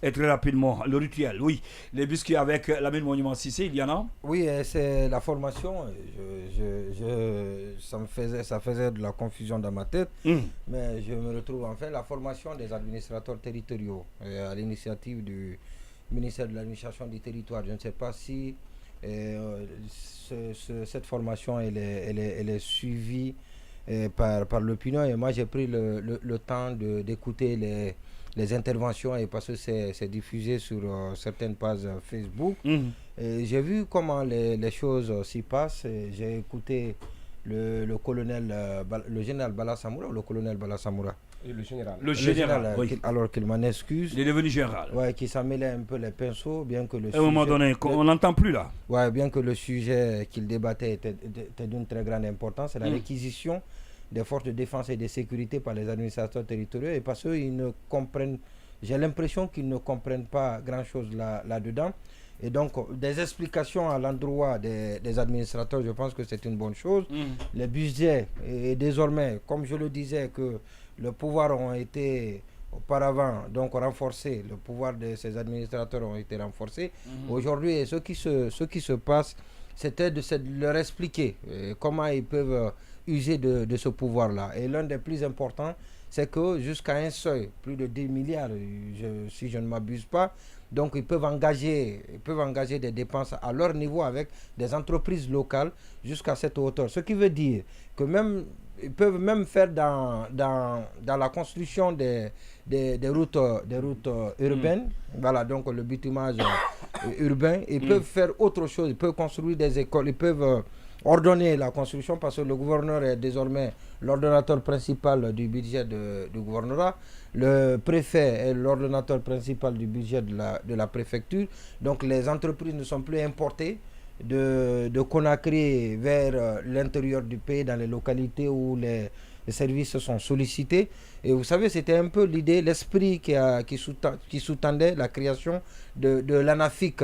Et très rapidement, le rituel, oui. Les biscuits avec Lamine Monument Cissé, il y en a? Oui, c'est la formation. Ça faisait de la confusion dans ma tête, mais je me retrouve en fait la formation des administrateurs territoriaux à l'initiative du ministère de l'administration du territoire. Je ne sais pas si cette formation elle est suivie par l'opinion, et moi j'ai pris le temps d'écouter les interventions, et parce que c'est diffusé sur certaines pages Facebook. J'ai vu comment les choses s'y passent. J'ai écouté le colonel, le général Bala Samoura, ou le colonel Bala Samoura. Et le général. Le général, oui. Alors qu'il m'en excuse. Il est devenu général. Ouais, qui s'en mêlait un peu les pinceaux, bien que le sujet... À un moment donné, on n'entend plus là. Ouais, bien que le sujet qu'il débattait était d'une très grande importance, c'est la réquisition des forces de défense et de sécurité par les administrateurs territoriaux, et parce qu'ils ne comprennent, j'ai l'impression qu'ils ne comprennent pas grand-chose là-dedans. Et donc, des explications à l'endroit des administrateurs, je pense que c'est une bonne chose. Les budgets, et désormais, comme je le disais, que le pouvoir ont été auparavant donc renforcés, le pouvoir de ces administrateurs ont été renforcés. Aujourd'hui, ce qui se passe, c'était de leur expliquer comment ils peuvent user de ce pouvoir-là. Et l'un des plus importants, c'est que jusqu'à un seuil, plus de 10 milliards, si je ne m'abuse pas, donc ils peuvent engager des dépenses à leur niveau avec des entreprises locales jusqu'à cette hauteur. Ce qui veut dire que même ils peuvent même faire dans la construction des routes urbaines, voilà, donc le bitumage urbain, ils peuvent faire autre chose, ils peuvent construire des écoles, ils peuvent ordonner la construction, parce que le gouverneur est désormais l'ordonnateur principal du budget du gouvernorat. Le préfet est l'ordonnateur principal du budget de la préfecture. Donc les entreprises ne sont plus importées de Conakry vers l'intérieur du pays, dans les localités où les services sont sollicités. Et vous savez, c'était un peu l'idée, l'esprit qui sous-tendait la création de l'ANAFIC.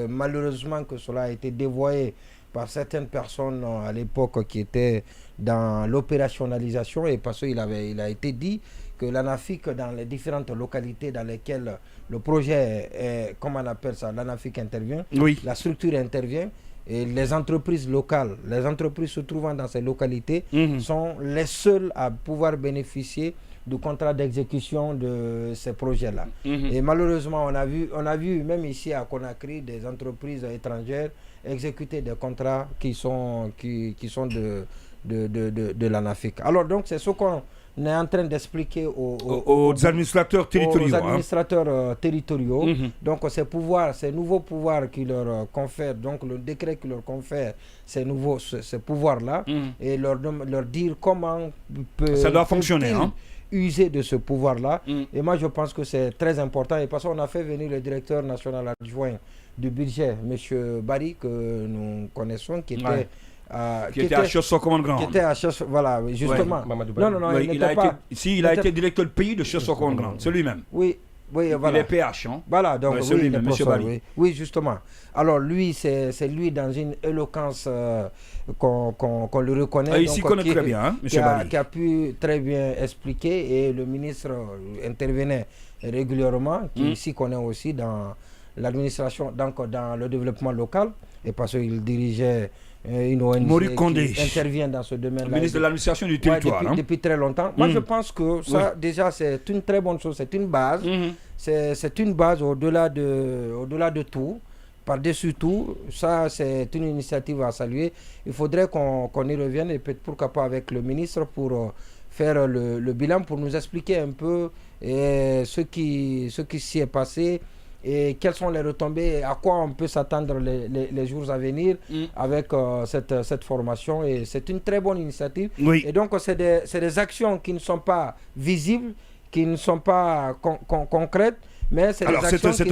Malheureusement que cela a été dévoyé par certaines personnes à l'époque qui étaient dans l'opérationnalisation, et parce qu'il a été dit que l'ANAFIC, dans les différentes localités dans lesquelles le projet, comment on appelle ça, l'ANAFIC intervient, la structure intervient, et les entreprises locales, les entreprises se trouvant dans ces localités sont les seules à pouvoir bénéficier du contrat d'exécution de ces projets-là. Et malheureusement, on a vu même ici à Conakry des entreprises étrangères exécuter des contrats qui sont de l'ANAFIC. Alors donc c'est ce qu'on est en train d'expliquer aux administrateurs territoriaux. Donc ces nouveaux pouvoirs qui leur confèrent, donc le décret qui leur confère ces pouvoirs-là, et leur dire comment ça doit fonctionner, user de ce pouvoir-là. Et moi je pense que c'est très important, et parce qu'on a fait venir le directeur national adjoint du budget, M. Barry, que nous connaissons, qui était qui était à Chos-Sokone-Grand. Qui était à Chos, voilà, justement. Non, il a été directeur de pays de Chos-Sokone-Grand, c'est lui-même. Oui, voilà. Il est PH, hein. Voilà, donc c'est lui-même, M. Barry. Oui, justement. Alors lui, c'est lui dans une éloquence qu'on le reconnaît. Il s'y connaît très bien, hein, M. Barry. Qui a pu très bien expliquer, et le ministre intervenait régulièrement, qui s'y connaît aussi dans l'administration, donc dans le développement local, et parce qu'il dirigeait une ONG qui intervient dans ce domaine-là. Ministre de l'administration du territoire. Depuis très longtemps. Moi, je pense que ça, déjà, c'est une très bonne chose. C'est une base. C'est une base au-delà de tout. Par-dessus tout, ça, c'est une initiative à saluer. Il faudrait qu'on y revienne, et peut-être pourquoi pas avec le ministre, pour faire le bilan, pour nous expliquer un peu ce qui s'y est passé, et quelles sont les retombées, à quoi on peut s'attendre les jours à venir avec cette formation. Et c'est une très bonne initiative. Et donc c'est des actions qui ne sont pas visibles, qui ne sont pas concrètes, mais c'est un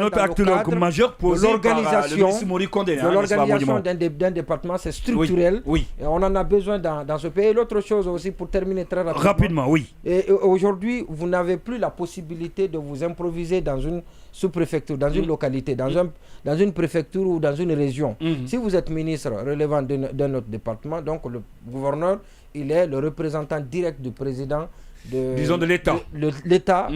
autre acte majeur pour l'organisation d'un département. C'est structurel. Et on en a besoin dans ce pays. Et l'autre chose aussi, pour terminer très rapidement. Et aujourd'hui, vous n'avez plus la possibilité de vous improviser dans une sous-préfecture, dans une localité, dans une préfecture ou dans une région. Si vous êtes ministre relevant d'un autre département, donc le gouverneur, il est le représentant direct du président disons de l'État. L'État,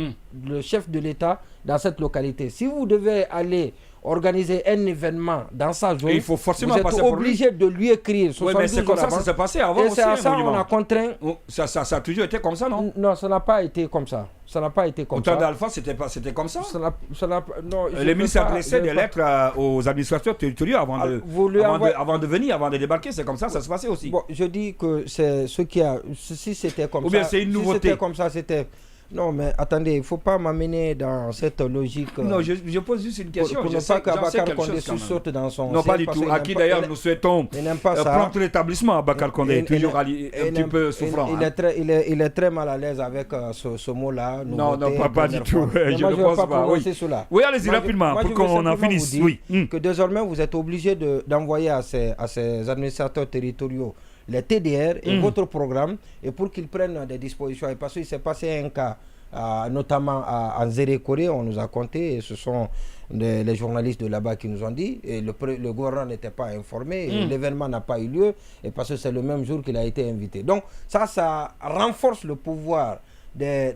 le chef de l'État dans cette localité. Si vous devez aller organiser un événement dans sa zone, il faut forcément vous êtes passer pour obligé de lui écrire. Oui, mais c'est comme ça que ça s'est passé avant et aussi. c'est à ça on a contraint. Ça a toujours été comme ça, non? Non, ça n'a pas été comme ça. Ça n'a pas été comme Au temps ça. d'Alpha, c'était comme ça. Non, Les ministres adressaient des lettres aux administrateurs territoriaux avant de venir, avant de débarquer. C'est comme ça se passait aussi. Bon, je dis que c'est ce qui a. Si c'était comme ça. Ou bien c'est une nouveauté. Si c'était comme ça, c'était. Non, mais attendez, il ne faut pas m'amener dans cette logique. Non, je pose juste une question. Pour ne pas qu'Abakar Condé se saute dans son. Non, pas du tout. À qui d'ailleurs nous souhaitons prendre l'établissement. Abakar Condé est toujours un petit peu souffrant. Il est très mal à l'aise avec ce mot-là. Non, pas du tout. Je ne pense pas. Oui, allez-y rapidement pour qu'on en finisse. Oui. Que désormais, vous êtes obligé d'envoyer à ces administrateurs territoriaux les TDR et votre programme, et pour qu'ils prennent des dispositions. Et parce qu'il s'est passé un cas, notamment en Zérékoré, on nous a compté, et ce sont les journalistes de là-bas qui nous ont dit, et le gouvernement n'était pas informé, et l'événement n'a pas eu lieu, et parce que c'est le même jour qu'il a été invité. Donc ça renforce le pouvoir des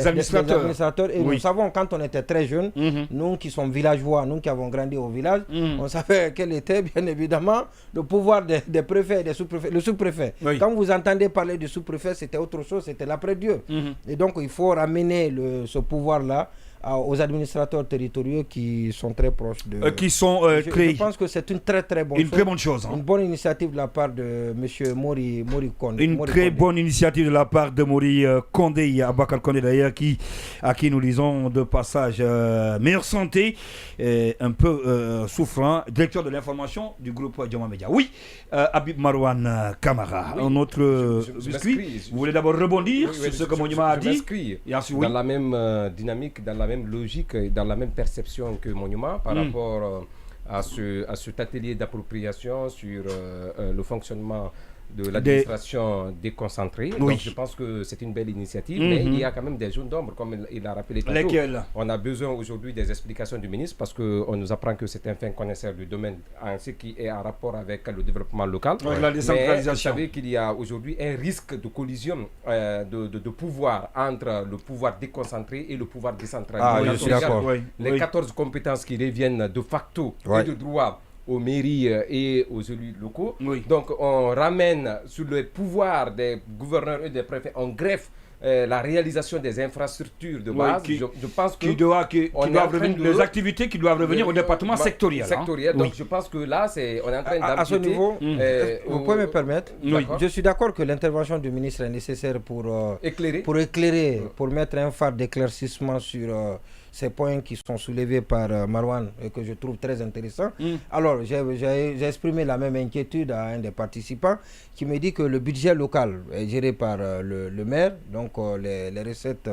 administrateurs. Et nous savons, quand on était très jeunes, nous qui sommes villageois, nous qui avons grandi au village, on savait quel était bien évidemment le pouvoir des préfets et des sous-préfets. Le sous-préfet. Quand vous entendez parler du sous-préfet, c'était autre chose, c'était l'après-Dieu. Et donc il faut ramener ce pouvoir-là aux administrateurs territoriaux qui sont très proches de... qui sont créés. Je pense que c'est une très bonne chose. Très bonne chose. Une bonne initiative de la part de M. Mori Condé. Une très bonne initiative de la part de Mori Condé, Abakar Condé d'ailleurs, à qui nous disons de passage meilleure santé, un peu souffrant, directeur de l'information du groupe Dioma Media. Oui, Habib Marouane Kamara, un autre biscuit. Vous voulez d'abord rebondir sur ce que Monument a dit? Dans la même dynamique, dans la même logique, dans la même perception que Monument par rapport à cet atelier d'appropriation sur le fonctionnement de l'administration déconcentrée. Donc je pense que c'est une belle initiative, mais il y a quand même des zones d'ombre, comme il a rappelé tantôt. Lesquelles? On a besoin aujourd'hui des explications du ministre, parce qu'on nous apprend que c'est un fin connaisseur du domaine en ce qui est en rapport avec le développement local. La décentralisation. Mais vous savez qu'il y a aujourd'hui un risque de collision de pouvoir entre le pouvoir déconcentré et le pouvoir décentralisé. Je suis d'accord. Les 14 compétences qui reviennent de facto et de droit aux mairies et aux élus locaux. Donc on ramène sur le pouvoir des gouverneurs et des préfets, on greffe la réalisation des infrastructures de base. Je pense que les activités qui doivent revenir au département sectoriel. Donc je pense que là, on est en train d'amputer. À ce niveau, vous pouvez me permettre, je suis d'accord que l'intervention du ministre est nécessaire pour éclairer, pour mettre un phare d'éclaircissement sur ces points qui sont soulevés par Marouane et que je trouve très intéressants. Alors, j'ai exprimé la même inquiétude à un des participants qui me dit que le budget local est géré par le maire, donc les recettes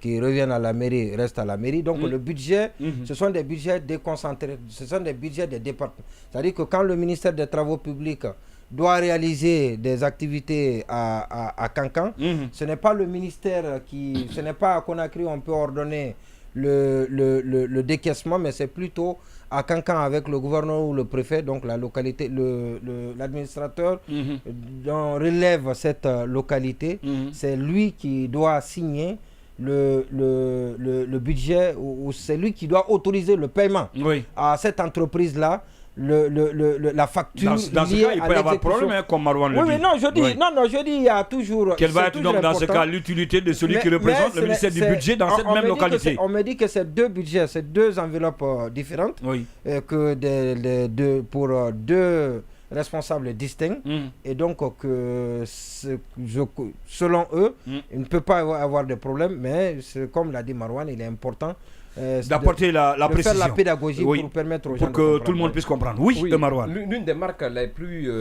qui reviennent à la mairie restent à la mairie. Donc le budget, ce sont des budgets déconcentrés, ce sont des budgets des départements. C'est-à-dire que quand le ministère des Travaux publics doit réaliser des activités à Cancan, ce n'est pas le ministère ce n'est pas à Conakry où on peut ordonner le décaissement, mais c'est plutôt à Cancan avec le gouverneur ou le préfet, donc la localité, l'administrateur dont relève cette localité, c'est lui qui doit signer le budget, ou c'est lui qui doit autoriser le paiement à cette entreprise-là. La facture dans ce cas, il peut y avoir problème, comme Marouane le dit. Mais non, je dis il y a toujours... Quelle va être donc dans ce cas l'utilité de celui qui représente le ministère du budget dans cette même localité? On me dit que c'est deux budgets, c'est deux enveloppes différentes, pour deux responsables distincts, et donc selon eux, il ne peut pas avoir de problème, mais comme l'a dit Marouane, il est important d'apporter la précision, faire la pédagogie pour permettre aux gens que tout le monde puisse comprendre. De Marouane. L'une des marques les plus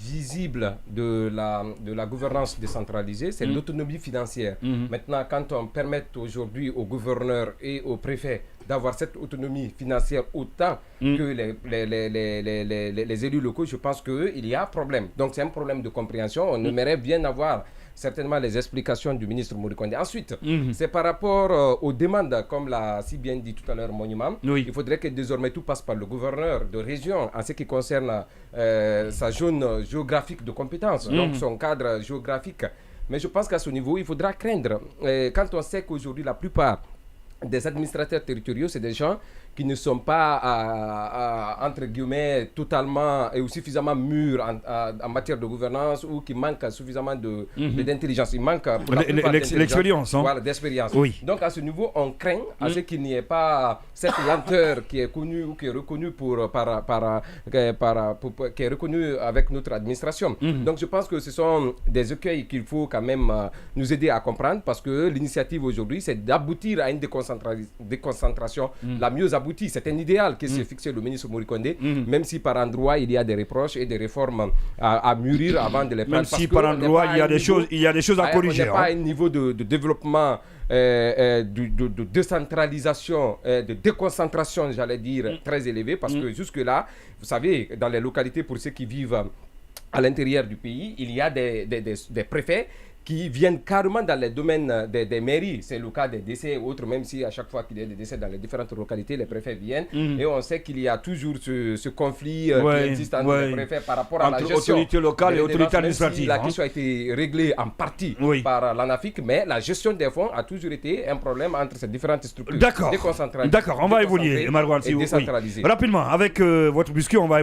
visibles de la gouvernance décentralisée, c'est l'autonomie financière. Maintenant, quand on permet aujourd'hui aux gouverneurs et aux préfets d'avoir cette autonomie financière autant que les élus locaux, je pense qu'il y a un problème. Donc c'est un problème de compréhension. On aimerait bien avoir certainement les explications du ministre Mori Condé. Ensuite, c'est par rapport aux demandes, comme l'a si bien dit tout à l'heure Monument. Il faudrait que désormais tout passe par le gouverneur de région en ce qui concerne sa zone géographique de compétence, donc son cadre géographique. Mais je pense qu'à ce niveau, il faudra craindre. Quand on sait qu'aujourd'hui, la plupart des administrateurs territoriaux, c'est des gens qui ne sont pas, entre guillemets, totalement et suffisamment mûrs en matière de gouvernance ou qui manquent suffisamment d'intelligence. Il manque l'expérience. Voilà, d'expérience. Oui. Donc à ce niveau, on craint à ce qu'il n'y ait pas cette lenteur qui est connue ou qui est reconnue, qui est reconnue avec notre administration. Donc je pense que ce sont des écueils qu'il faut quand même nous aider à comprendre, parce que l'initiative aujourd'hui, c'est d'aboutir à une déconcentration la mieux aboutie. C'est un idéal que s'est fixé le ministre Mori Kondé, même si par endroit il y a des reproches et des réformes à mûrir avant de les prendre. Même si par endroit il y a des choses à corriger. On n'est pas à un niveau de développement, de décentralisation, de déconcentration, j'allais dire, très élevé, parce que jusque-là, vous savez, dans les localités, pour ceux qui vivent à l'intérieur du pays, il y a des préfets qui viennent carrément dans les domaines des mairies. C'est le cas des décès et autres, même si à chaque fois qu'il y a des décès dans les différentes localités, les préfets viennent. Et on sait qu'il y a toujours ce conflit qui existe entre les préfets par rapport à la gestion. Entre autorités locales et autorités administratives. Si la question a été réglée en partie par l'ANAFIC, mais la gestion des fonds a toujours été un problème entre ces différentes structures. D'accord, on va évoluer, Marouane. Et décentraliser. Rapidement, avec votre biscuit, on va